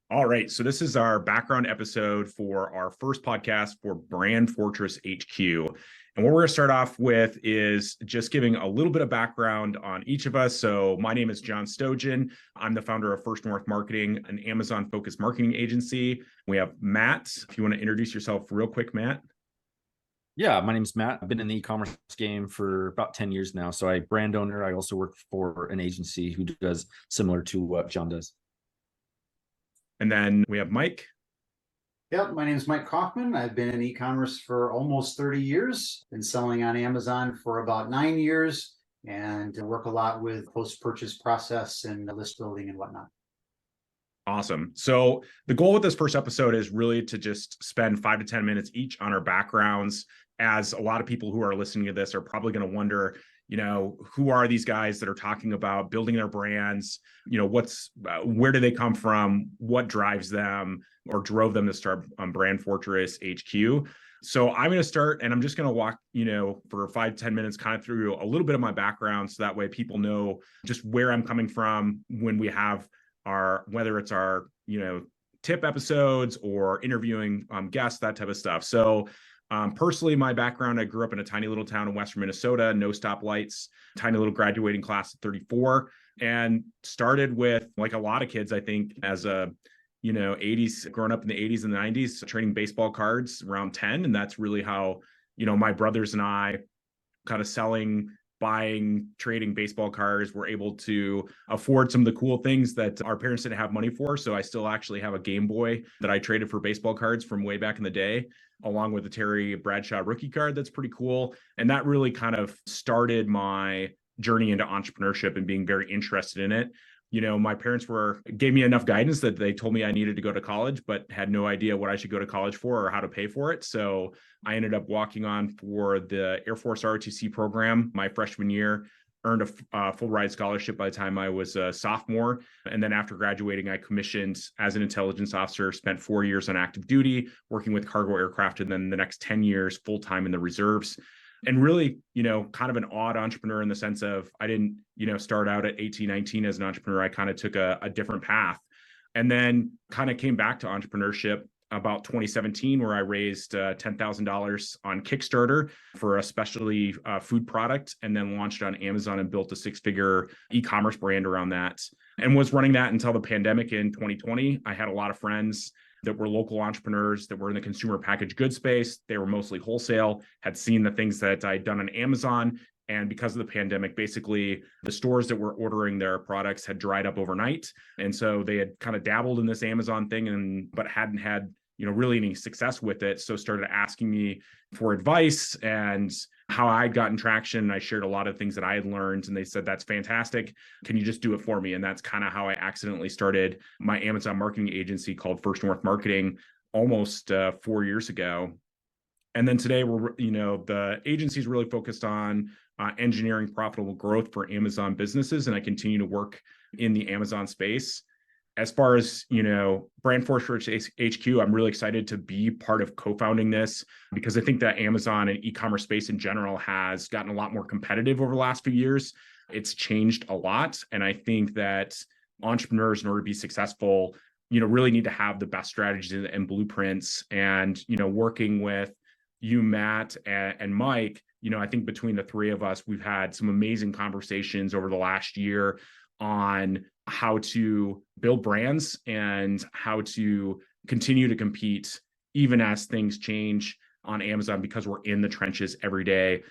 All right. So this is our background episode for our first podcast for Brand Fortress HQ. And what we're going to start off with is just giving a little bit of background on each of us. So my name is John Stojan. I'm the founder of First North Marketing, an Amazon-focused marketing agency. We have Matt. If you want to introduce yourself real quick, Matt. Yeah, my name's Matt. I've been in the e-commerce game for about 10 years now. So I brand owner. I also work for an agency who does similar to what John does. And then we have Mike. Yep, my name is Mike Kaufman. I've been in e-commerce for almost 30 years, been selling on Amazon for about 9 years, and work a lot with post-purchase process and list building and whatnot. Awesome. So the goal with this first episode is really to just spend 5 to 10 minutes each on our backgrounds, as a lot of people who are listening to this are probably going to wonder, who are these guys that are talking about building their brands? Where do they come from? What drives them or drove them to start Brand Fortress HQ? So I'm going to start, and I'm just going to walk, for 5 to 10 minutes, kind of through a little bit of my background. So that way people know just where I'm coming from when we have whether it's our, tip episodes or interviewing guests, that type of stuff. So personally, my background, I grew up in a tiny little town in Western Minnesota, no stoplights, tiny little graduating class of 34, and started with, like a lot of kids, I think, as a, 80s, growing up in the 80s and the 90s, trading baseball cards around 10. And that's really how, my brothers and I kind of buying, trading baseball cards, were able to afford some of the cool things that our parents didn't have money for. So I still actually have a Game Boy that I traded for baseball cards from way back in the day, along with a Terry Bradshaw rookie card. That's pretty cool. And that really kind of started my journey into entrepreneurship and being very interested in it. My parents gave me enough guidance that they told me I needed to go to college, but had no idea what I should go to college for or how to pay for it. So I ended up walking on for the Air Force ROTC program my freshman year, earned a full ride scholarship by the time I was a sophomore. And then after graduating, I commissioned as an intelligence officer, spent 4 years on active duty, working with cargo aircraft, and then the next 10 years full-time in the reserves. And really, kind of an odd entrepreneur in the sense of I didn't, start out at 18, 19 as an entrepreneur. I kind of took a different path, and then kind of came back to entrepreneurship about 2017, where I raised $10,000 on Kickstarter for a specialty food product, and then launched on Amazon and built a 6-figure e-commerce brand around that, and was running that until the pandemic in 2020. I had a lot of friends that were local entrepreneurs that were in the consumer packaged goods space. They were mostly wholesale, had seen the things that I'd done on Amazon. And because of the pandemic, basically the stores that were ordering their products had dried up overnight. And so they had kind of dabbled in this Amazon thing, but hadn't had, really any success with it. So started asking me for advice and how I'd gotten traction. And I shared a lot of things that I had learned, and they said, "That's fantastic. Can you just do it for me?" And that's kind of how I accidentally started my Amazon marketing agency called First North Marketing almost 4 years ago. And then today the agency is really focused on engineering profitable growth for Amazon businesses. And I continue to work in the Amazon space. As far as, Brand Fortress HQ, I'm really excited to be part of co-founding this, because I think that Amazon and e-commerce space in general has gotten a lot more competitive over the last few years. It's changed a lot. And I think that entrepreneurs, in order to be successful, really need to have the best strategies and blueprints. And, working with you, Matt, and Mike, I think between the three of us, we've had some amazing conversations over the last year on how to build brands and how to continue to compete even as things change on Amazon, because we're in the trenches every day,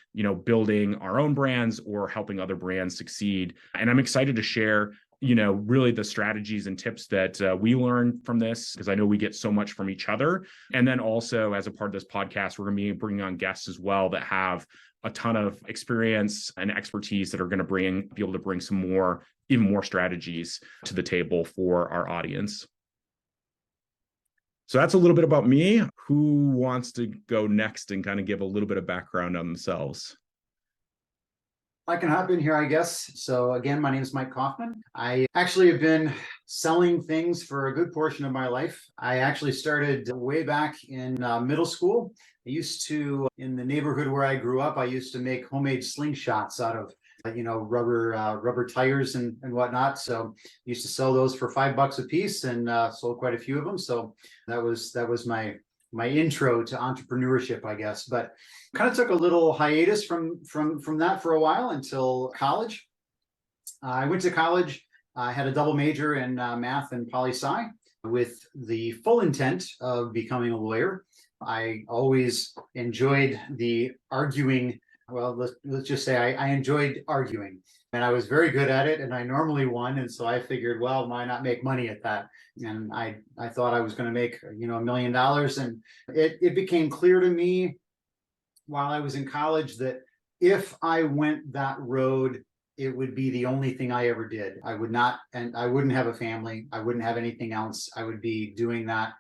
building our own brands or helping other brands succeed. And I'm excited to share, really the strategies and tips that we learned from this, because I know we get so much from each other. And then also, as a part of this podcast, we're going to be bringing on guests as well that have a ton of experience and expertise that are going to be able to bring even more strategies to the table for our audience. So that's a little bit about me. Who wants to go next and kind of give a little bit of background on themselves? I can hop in here, I guess. So again, my name is Mike Kaufman. I actually have been selling things for a good portion of my life. I actually started way back in middle school. In the neighborhood where I grew up, I used to make homemade slingshots out of rubber tires and whatnot. So used to sell those for $5 a piece, and sold quite a few of them. So that was my intro to entrepreneurship, I guess. But kind of took a little hiatus from that for a while until college. I went to college. I had a double major in math and poli-sci with the full intent of becoming a lawyer. I always enjoyed the arguing. Well, let's just say I enjoyed arguing, and I was very good at it, and I normally won. And so I figured, well, why not make money at that? And I thought I was going to make, $1 million. And it became clear to me while I was in college that if I went that road, it would be the only thing I ever did. I wouldn't have a family. I wouldn't have anything else. I would be doing that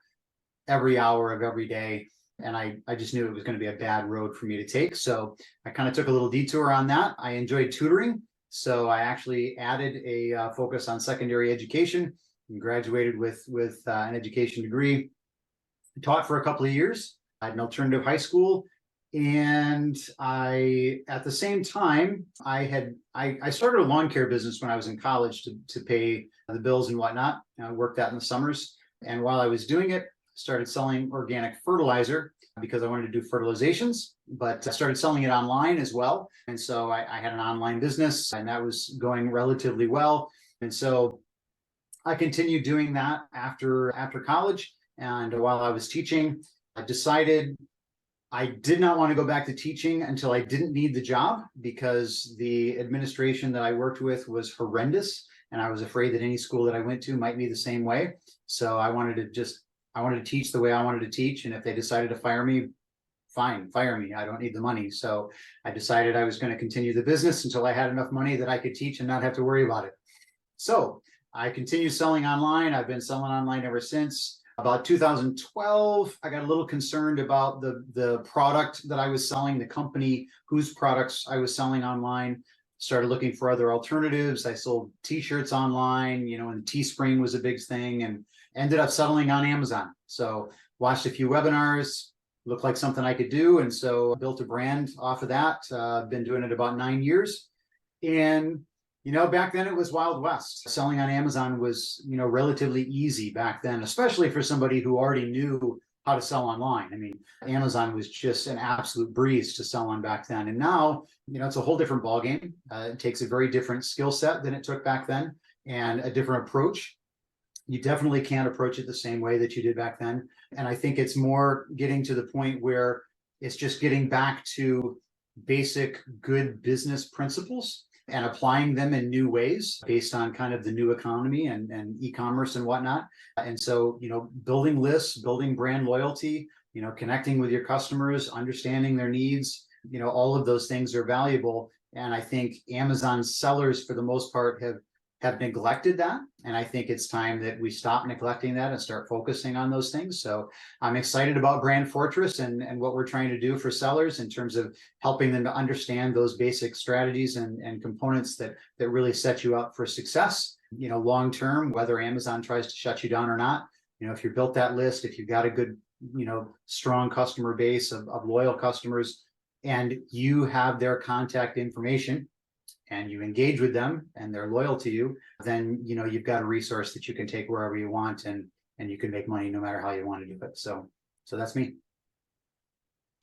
every hour of every day. And I just knew it was going to be a bad road for me to take. So I kind of took a little detour on that. I enjoyed tutoring. So I actually added a focus on secondary education and graduated with an education degree. Taught for a couple of years. I had an alternative high school. And at the same time, I started a lawn care business when I was in college to pay the bills and whatnot. I worked that in the summers. And while I was doing it, started selling organic fertilizer because I wanted to do fertilizations, but I started selling it online as well. And so I had an online business, and that was going relatively well. And so I continued doing that after college. And while I was teaching, I decided I did not want to go back to teaching until I didn't need the job, because the administration that I worked with was horrendous. And I was afraid that any school that I went to might be the same way. So I wanted to teach the way I wanted to teach. And if they decided to fire me, fine, fire me. I don't need the money. So I decided I was going to continue the business until I had enough money that I could teach and not have to worry about it. So I continued selling online. I've been selling online ever since. About 2012, I got a little concerned about the product that I was selling, the company whose products I was selling online. Started looking for other alternatives. I sold t-shirts online, and Teespring was a big thing, and ended up settling on Amazon. So watched a few webinars, looked like something I could do. And so built a brand off of that. Been doing it about 9 years. And back then it was Wild West. Selling on Amazon was, relatively easy back then, especially for somebody who already knew how to sell online. I mean, Amazon was just an absolute breeze to sell on back then. And now, it's a whole different ballgame. It takes a very different skill set than it took back then, and a different approach. You definitely can't approach it the same way that you did back then. And I think it's more getting to the point where it's just getting back to basic good business principles and applying them in new ways based on kind of the new economy and e-commerce and whatnot. And so, building lists, building brand loyalty, connecting with your customers, understanding their needs, all of those things are valuable. And I think Amazon sellers, for the most part, have neglected that. And I think it's time that we stop neglecting that and start focusing on those things. So I'm excited about Brand Fortress and what we're trying to do for sellers in terms of helping them to understand those basic strategies and components that really set you up for success, long term, whether Amazon tries to shut you down or not. If you built that list, if you've got a good, strong customer base of loyal customers, and you have their contact information, and you engage with them and they're loyal to you, then you've got a resource that you can take wherever you want, and you can make money no matter how you want to do it. So that's me.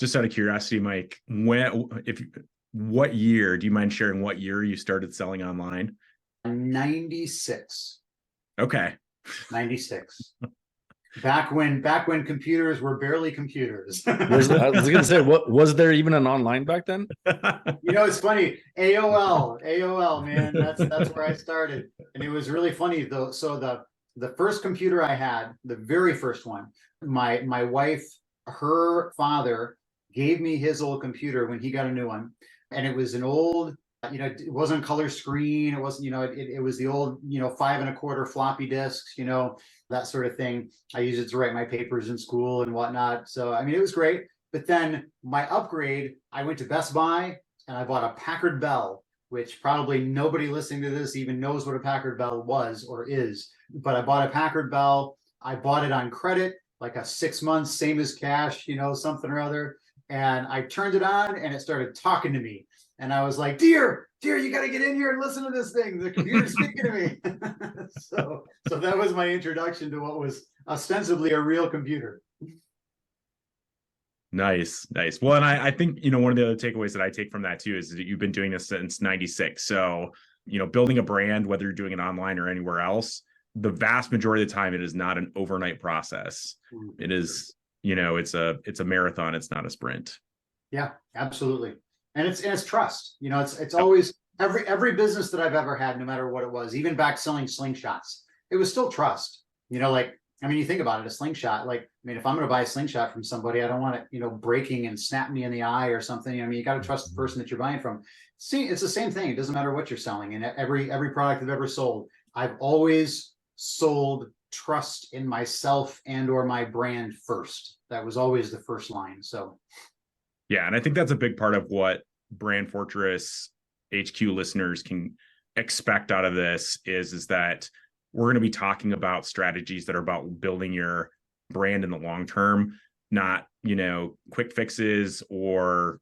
Just out of curiosity, Mike, what year, do you mind sharing what year you started selling online? 96. Okay. 96. Back when computers were barely computers. I was gonna say, what was there even an online back then? It's funny. AOL, man. That's where I started. And it was really funny though. So the first computer I had, the very first one, my wife, her father gave me his old computer when he got a new one. And it was an old, it wasn't color screen. It wasn't, it was the old, 5 1/4 floppy disks, that sort of thing. I used it to write my papers in school and whatnot. So, it was great. But then my upgrade, I went to Best Buy and I bought a Packard Bell, which probably nobody listening to this even knows what a Packard Bell was or is. But I bought a Packard Bell. I bought it on credit, like a 6 months, same as cash, something or other. And I turned it on and it started talking to me. And I was like, dear, you got to get in here and listen to this thing. The computer's speaking to me. So that was my introduction to what was ostensibly a real computer. Nice. Well, and I think, one of the other takeaways that I take from that too is that you've been doing this since 96. So, building a brand, whether you're doing it online or anywhere else, the vast majority of the time, it is not an overnight process. It is, it's a marathon. It's not a sprint. Yeah, absolutely. And it's trust. It's always every business that I've ever had, no matter what it was, even back selling slingshots, it was still trust. You think about it, a slingshot, if I'm going to buy a slingshot from somebody, I don't want it, breaking and snap me in the eye or something. You got to trust the person that you're buying from. See, it's the same thing. It doesn't matter what you're selling. And every product I've ever sold, I've always sold trust in myself and or my brand first. That was always the first line. So yeah, and I think that's a big part of what Brand Fortress HQ listeners can expect out of this is that we're going to be talking about strategies that are about building your brand in the long term, not, quick fixes or,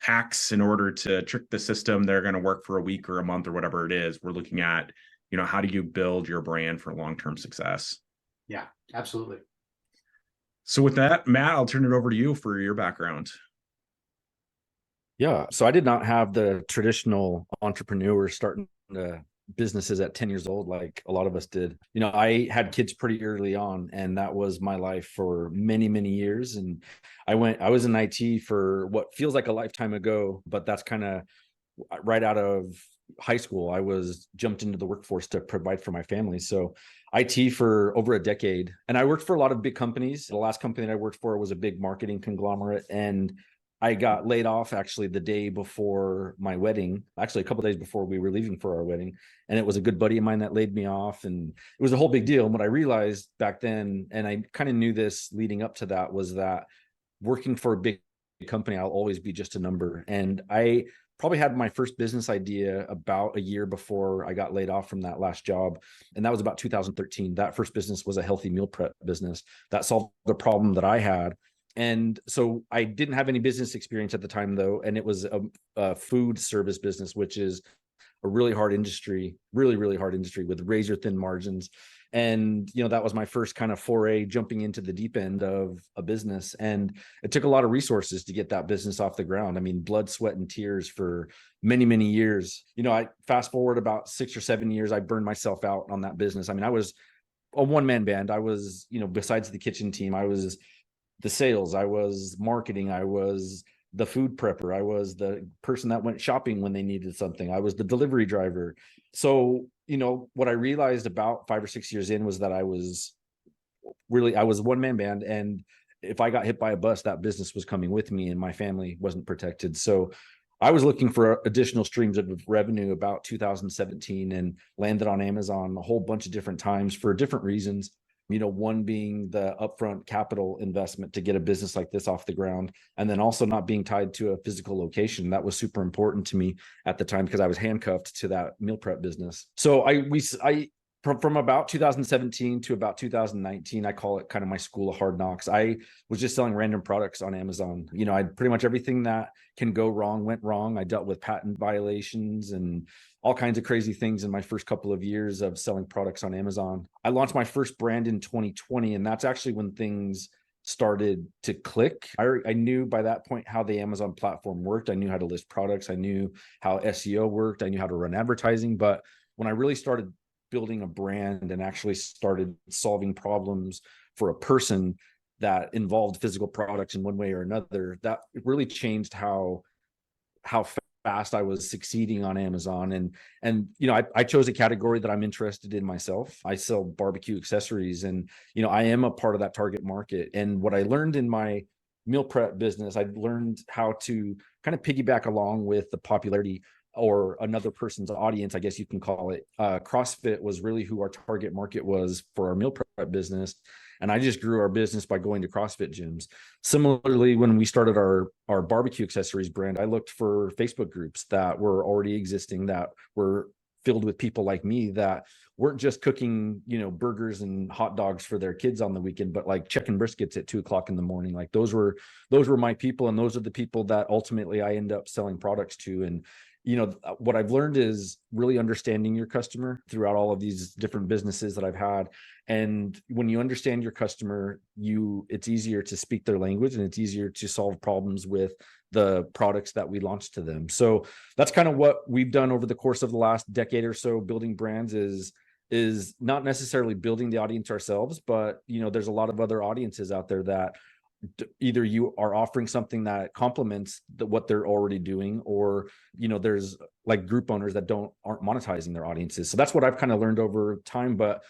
hacks in order to trick the system. They're going to work for a week or a month or whatever it is. We're looking at, how do you build your brand for long-term success? Yeah, absolutely. So with that, Matt, I'll turn it over to you for your background. Yeah. So I did not have the traditional entrepreneur starting businesses at 10 years old like a lot of us did. I had kids pretty early on, and that was my life for many, many years. And I was in IT for what feels like a lifetime ago, but that's kind of right out of high school. I was jumped into the workforce to provide for my family. So IT for over a decade. And I worked for a lot of big companies. The last company that I worked for was a big marketing conglomerate. And I got laid off actually the day before my wedding, actually a couple of days before we were leaving for our wedding. And it was a good buddy of mine that laid me off. And it was a whole big deal. And what I realized back then, and I kind of knew this leading up to that, was that working for a big company, I'll always be just a number. And I probably had my first business idea about a year before I got laid off from that last job. And that was about 2013. That first business was a healthy meal prep business that solved the problem that I had. And so I didn't have any business experience at the time, though. And it was a food service business, which is a really hard industry, really, really hard industry with razor thin margins. And, that was my first kind of foray jumping into the deep end of a business. And it took a lot of resources to get that business off the ground. I mean, blood, sweat, and tears for many, many years. I fast forward about 6 or 7 years, I burned myself out on that business. I mean, I was a one-man band. I was, besides the kitchen team, I was the sales, I was marketing, I was the food prepper, I was the person that went shopping when they needed something, I was the delivery driver. So, what I realized about 5 or 6 years in was that I was a one-man band. And if I got hit by a bus, that business was coming with me and my family wasn't protected. So I was looking for additional streams of revenue about 2017 and landed on Amazon a whole bunch of different times for different reasons. One being the upfront capital investment to get a business like this off the ground, and then also not being tied to a physical location. That was super important to me at the time because I was handcuffed to that meal prep business. So from about 2017 to about 2019, I call it kind of my school of hard knocks. I was just selling random products on Amazon. I pretty much everything that can go wrong went wrong. I dealt with patent violations and all kinds of crazy things in my first couple of years of selling products on Amazon. I launched my first brand in 2020, and that's actually when things started to click. I knew by that point how the Amazon platform worked. I knew how to list products. I knew how SEO worked. I knew how to run advertising. But when I really started building a brand and actually started solving problems for a person that involved physical products in one way or another, that really changed how fast I was succeeding on Amazon. And I chose a category that I'm interested in myself. I sell barbecue accessories, and I am a part of that target market. And what I learned in my meal prep business, I learned how to kind of piggyback along with the popularity or another person's audience, I guess you can call it. CrossFit was really who our target market was for our meal prep business. And I just grew our business by going to CrossFit gyms. Similarly, when we started our barbecue accessories brand, I looked for Facebook groups that were already existing, that were filled with people like me that weren't just cooking, burgers and hot dogs for their kids on the weekend, but like chicken briskets at 2 o'clock in the morning. Like those were my people. And those are the people that ultimately I end up selling products to. And, what I've learned is really understanding your customer throughout all of these different businesses that I've had. And when you understand your customer, it's easier to speak their language, and it's easier to solve problems with the products that we launch to them. So that's kind of what we've done over the course of the last decade or so. Building brands is not necessarily building the audience ourselves, but there's a lot of other audiences out there that either you are offering something that complements what they're already doing, or there's like group owners that aren't monetizing their audiences. So that's what I've kind of learned over time, but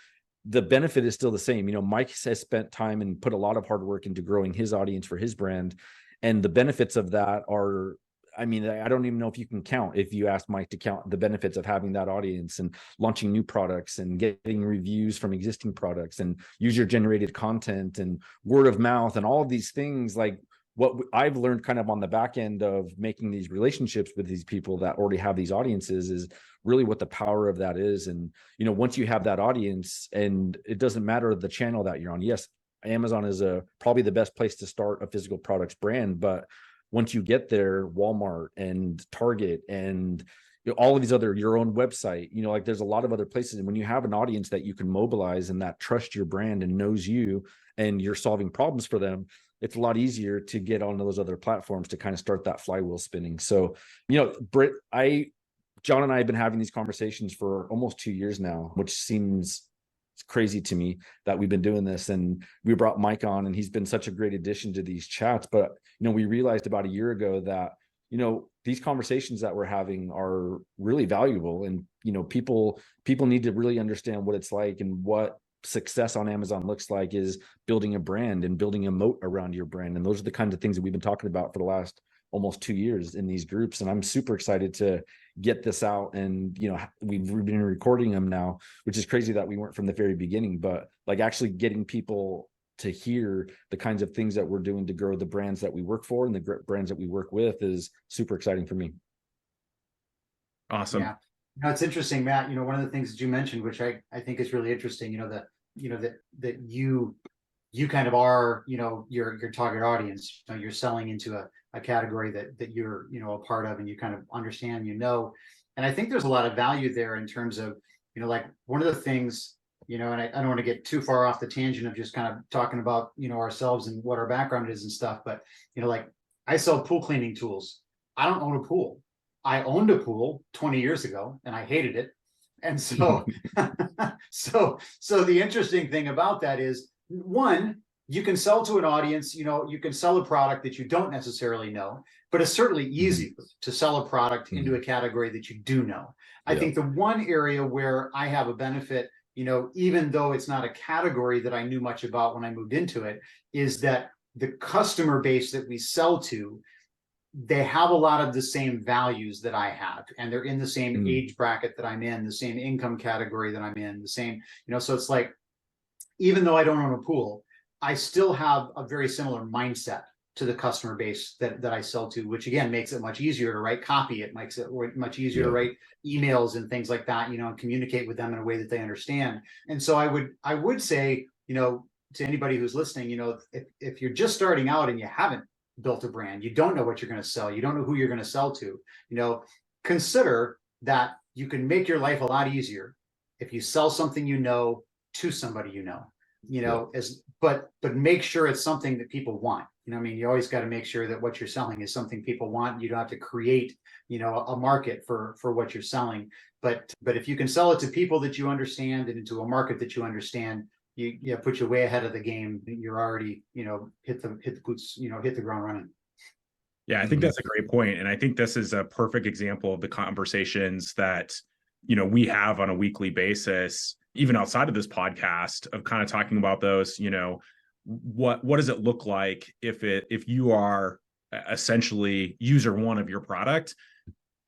the benefit is still the same. Mike has spent time and put a lot of hard work into growing his audience for his brand, and the benefits of that are, I don't even know if you can count, if you ask Mike to count the benefits of having that audience and launching new products and getting reviews from existing products and user generated content and word of mouth and all of these things. Like what I've learned kind of on the back end of making these relationships with these people that already have these audiences is really what the power of that is. And, once you have that audience, and it doesn't matter the channel that you're on. Yes, Amazon is probably the best place to start a physical products brand, but once you get there, Walmart and Target and all of these other, your own website, like there's a lot of other places. And when you have an audience that you can mobilize and that trust your brand and knows you and you're solving problems for them, it's a lot easier to get onto those other platforms to kind of start that flywheel spinning. So, Britt, John and I have been having these conversations for almost 2 years now, which seems crazy to me that we've been doing this. And we brought Mike on, and he's been such a great addition to these chats. But, we realized about a year ago that, these conversations that we're having are really valuable. And, people need to really understand what it's like, and what success on Amazon looks like is building a brand and building a moat around your brand. And those are the kinds of things that we've been talking about for the last almost 2 years in these groups. And I'm super excited to get this out. And, we've been recording them now, which is crazy that we weren't from the very beginning, but like actually getting people to hear the kinds of things that we're doing to grow the brands that we work for and the brands that we work with is super exciting for me. Awesome. Yeah. It's interesting, Matt, one of the things that you mentioned, which I think is really interesting, that you kind of are, your target audience. You're selling into a category that you're, a part of, and you kind of understand, and I think there's a lot of value there in terms of, like one of the things, and I don't want to get too far off the tangent of just kind of talking about, ourselves and what our background is and stuff, but, like I sell pool cleaning tools. I don't own a pool. I owned a pool 20 years ago and I hated it. And so, so the interesting thing about that is, one, you can sell to an audience, you can sell a product that you don't necessarily know, but it's certainly easy to sell a product into a category that you do know. I think the one area where I have a benefit, even though it's not a category that I knew much about when I moved into it, is that the customer base that we sell to, they have a lot of the same values that I have, and they're in the same age bracket that I'm in, the same income category that I'm in, the same, so it's like, even though I don't own a pool, I still have a very similar mindset to the customer base that I sell to, which again makes it much easier to write copy. It makes it much easier to write emails and things like that, and communicate with them in a way that they understand. And so I would say, to anybody who's listening, if you're just starting out and you haven't built a brand, you don't know what you're going to sell, you don't know who you're going to sell to, consider that you can make your life a lot easier if you sell something to somebody but make sure it's something that people want. You always got to make sure that what you're selling is something people want. You don't have to create a market for what you're selling, but if you can sell it to people that you understand and into a market that you understand, you put you way ahead of the game. You're already, hit the ground running. Yeah, I think that's a great point. And I think this is a perfect example of the conversations that, we have on a weekly basis, even outside of this podcast, of kind of talking about those, what does it look like if you are essentially user one of your product,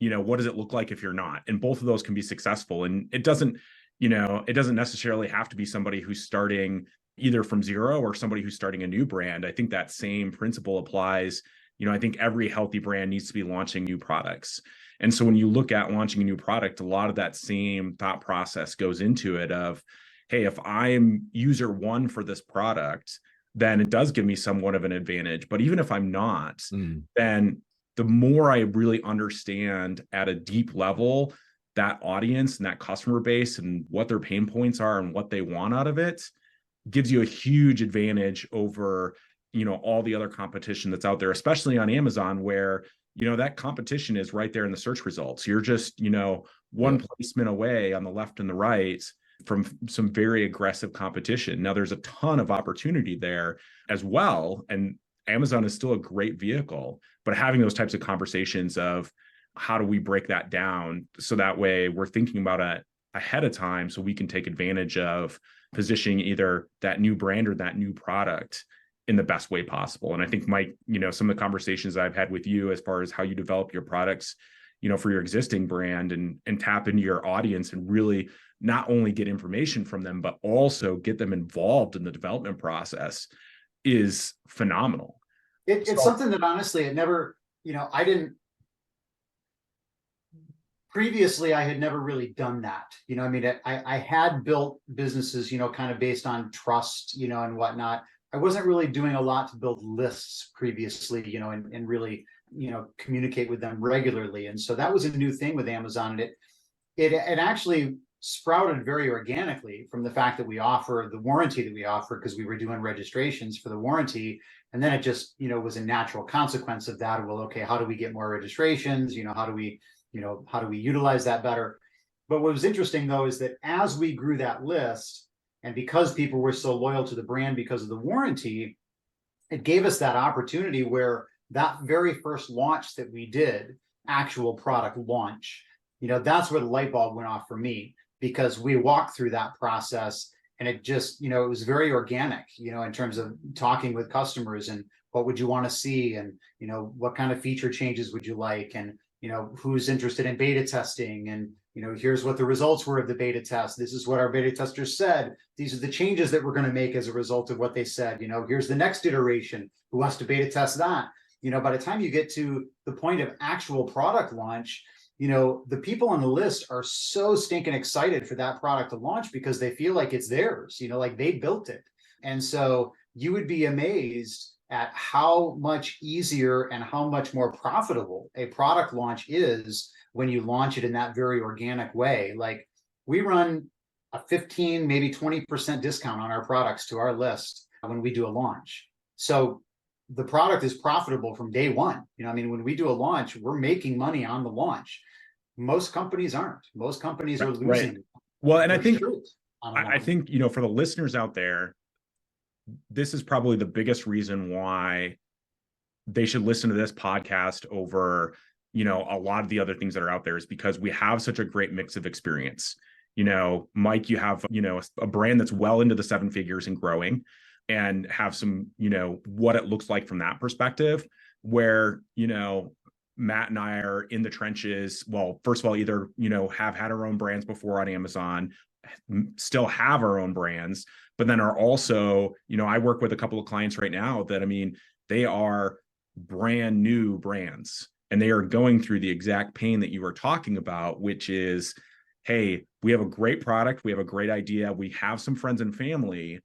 what does it look like if you're not? And both of those can be successful. And it doesn't necessarily have to be somebody who's starting either from zero or somebody who's starting a new brand. I think that same principle applies. I think every healthy brand needs to be launching new products. And so when you look at launching a new product, a lot of that same thought process goes into it of, hey, if I'm user one for this product, then it does give me somewhat of an advantage. But even if I'm not, then the more I really understand at a deep level that audience and that customer base and what their pain points are and what they want out of it, gives you a huge advantage over, all the other competition that's out there, especially on Amazon, where, that competition is right there in the search results. You're just, one placement away on the left and the right from some very aggressive competition. Now there's a ton of opportunity there as well. And Amazon is still a great vehicle, but having those types of conversations of how do we break that down so that way we're thinking about it ahead of time so we can take advantage of positioning either that new brand or that new product in the best way possible. And I think, Mike, some of the conversations I've had with you as far as how you develop your products, for your existing brand and tap into your audience and really not only get information from them, but also get them involved in the development process is phenomenal. It's something that honestly, it never, previously I had never really done that. I had built businesses, kind of based on trust, and whatnot. I wasn't really doing a lot to build lists previously, and really, communicate with them regularly. And so that was a new thing with Amazon. And it actually sprouted very organically from the fact that we offer the warranty that we offer, because we were doing registrations for the warranty. And then it just, was a natural consequence of that. Well, okay, how do we get more registrations? How do we utilize that better? But what was interesting though, is that as we grew that list, and because people were so loyal to the brand because of the warranty, it gave us that opportunity where that very first launch that we did, actual product launch, that's where the light bulb went off for me, because we walked through that process and it just, it was very organic, in terms of talking with customers and what would you want to see, and, what kind of feature changes would you like, and, who's interested in beta testing, and, here's what the results were of the beta test. This is what our beta testers said. These are the changes that we're going to make as a result of what they said. Here's the next iteration. Who wants to beta test that? By the time you get to the point of actual product launch, the people on the list are so stinking excited for that product to launch because they feel like it's theirs, like they built it. And so you would be amazed at how much easier and how much more profitable a product launch is when you launch it in that very organic way. Like, we run a 15, maybe 20% discount on our products to our list when we do a launch. So the product is profitable from day one. When we do a launch, we're making money on the launch. Most companies aren't. Most companies are losing. Right. Well, and I think, for the listeners out there, this is probably the biggest reason why they should listen to this podcast over, a lot of the other things that are out there, is because we have such a great mix of experience. Mike, you have, a brand that's well into the 7 figures and growing, and have some, what it looks like from that perspective, where, Matt and I are in the trenches. Well, first of all, either, have had our own brands before on Amazon, still have our own brands, but then are also, I work with a couple of clients right now that, they are brand new brands, and they are going through the exact pain that you were talking about, which is, hey, we have a great product, we have a great idea, we have some friends and family.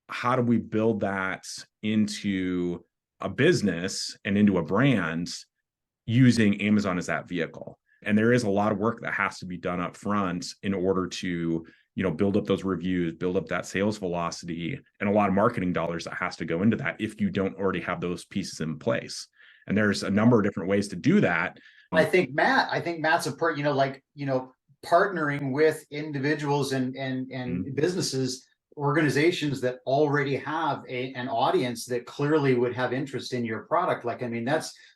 How do we build that into a business and into a brand using Amazon as that vehicle? And there is a lot of work that has to be done up front in order to, build up those reviews, build up that sales velocity, and a lot of marketing dollars that has to go into that if you don't already have those pieces in place. And there's a number of different ways to do that. I think Matt's a partnering with individuals and businesses, organizations that already have an audience that clearly would have interest in your product.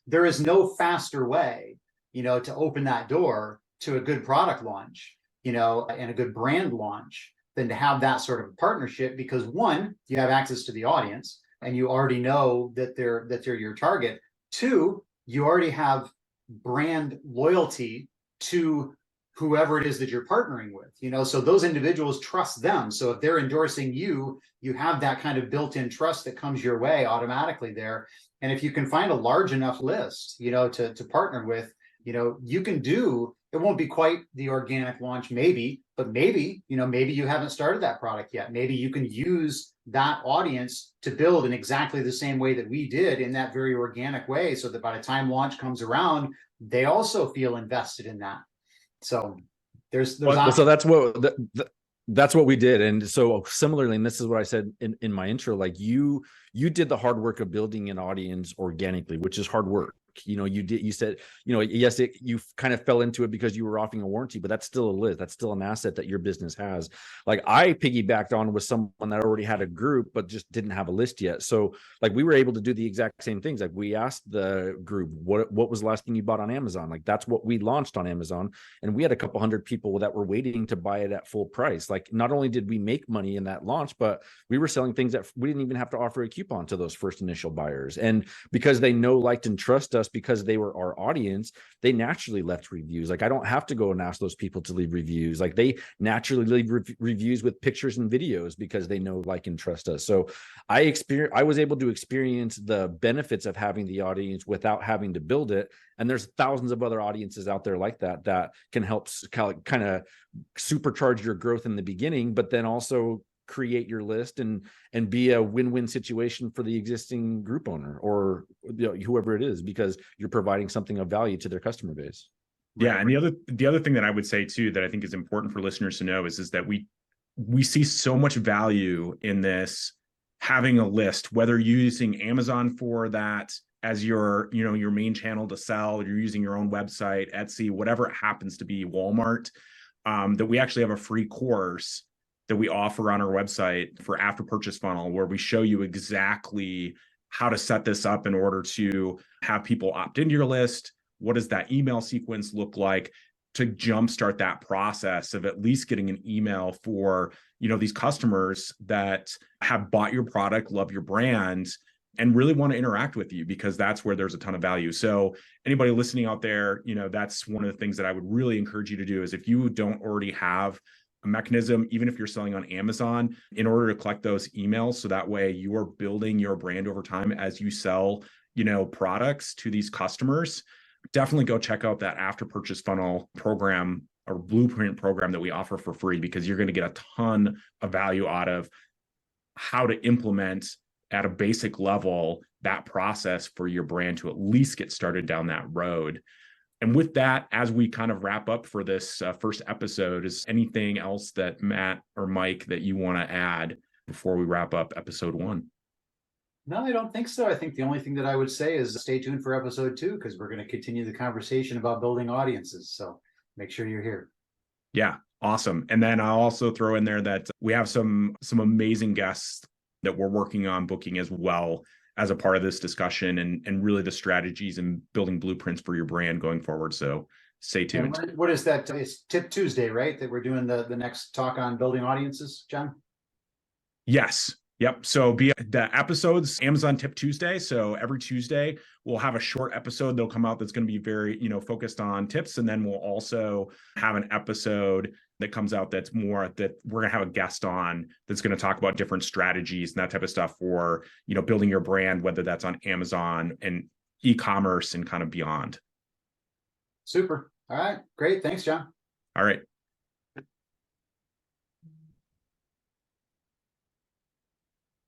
There is no faster way, to open that door to a good product launch, and a good brand launch, than to have that sort of partnership, because one, you have access to the audience and you already know that they're your target. Two, you already have brand loyalty to whoever it is that you're partnering with, so those individuals trust them. So if they're endorsing you, you have that kind of built-in trust that comes your way automatically there. And if you can find a large enough list, to partner with, you can do, it won't be quite the organic launch, maybe, but maybe you haven't started that product yet. Maybe you can use that audience to build in exactly the same way that we did, in that very organic way, so that by the time launch comes around, they also feel invested in that. So there's so that's what we did. And so similarly, and this is what I said in my intro, like you did the hard work of building an audience organically, which is hard work. You said, yes, you kind of fell into it because you were offering a warranty, but that's still a list. That's still an asset that your business has. Like I piggybacked on with someone that already had a group, but just didn't have a list yet. So like we were able to do the exact same things. Like we asked the group, what was the last thing you bought on Amazon? Like that's what we launched on Amazon. And we had a couple hundred people that were waiting to buy it at full price. Like not only did we make money in that launch, but we were selling things that we didn't even have to offer a coupon to those first initial buyers. And because they know, liked, and trust us, because they were our audience, they naturally left reviews. Like I don't have to go and ask those people to leave reviews. Like they naturally leave reviews with pictures and videos because they know, like, and trust us. So I was able to experience the benefits of having the audience without having to build it. And there's thousands of other audiences out there like that can help kind of supercharge your growth in the beginning, but then also create your list and be a win-win situation for the existing group owner or whoever it is, because you're providing something of value to their customer base. Yeah. And the other thing that I would say too, that I think is important for listeners to know is that we see so much value in this, having a list, whether you're using Amazon for that as your main channel to sell, you're using your own website, Etsy, whatever it happens to be, Walmart, that we actually have a free course that we offer on our website for After Purchase Funnel, where we show you exactly how to set this up in order to have people opt into your list. What does that email sequence look like to jumpstart that process of at least getting an email for, these customers that have bought your product, love your brand, and really want to interact with you, because that's where there's a ton of value. So anybody listening out there, that's one of the things that I would really encourage you to do, is if you don't already have a mechanism, even if you're selling on Amazon, in order to collect those emails, so that way you are building your brand over time as you sell, products to these customers, definitely go check out that After Purchase Funnel program or blueprint program that we offer for free, because you're going to get a ton of value out of how to implement at a basic level that process for your brand to at least get started down that road. And with that, as we kind of wrap up for this first episode, is anything else that Matt or Mike that you want to add before we wrap up episode 1? No, I don't think so. I think the only thing that I would say is stay tuned for episode 2, because we're going to continue the conversation about building audiences. So make sure you're here. Yeah, awesome. And then I'll also throw in there that we have some amazing guests that we're working on booking as well, as a part of this discussion, and really the strategies and building blueprints for your brand going forward. So stay tuned. And what is that? It's Tip Tuesday, right? That we're doing the next talk on building audiences, John? Yes. Yep. So the episodes, Amazon Tip Tuesday. So every Tuesday we'll have a short episode that'll come out that's going to be very, focused on tips. And then we'll also have an episode that comes out that's more that we're going to have a guest on that's going to talk about different strategies and that type of stuff for, building your brand, whether that's on Amazon and e-commerce and kind of beyond. Super. All right. Great. Thanks, John. All right.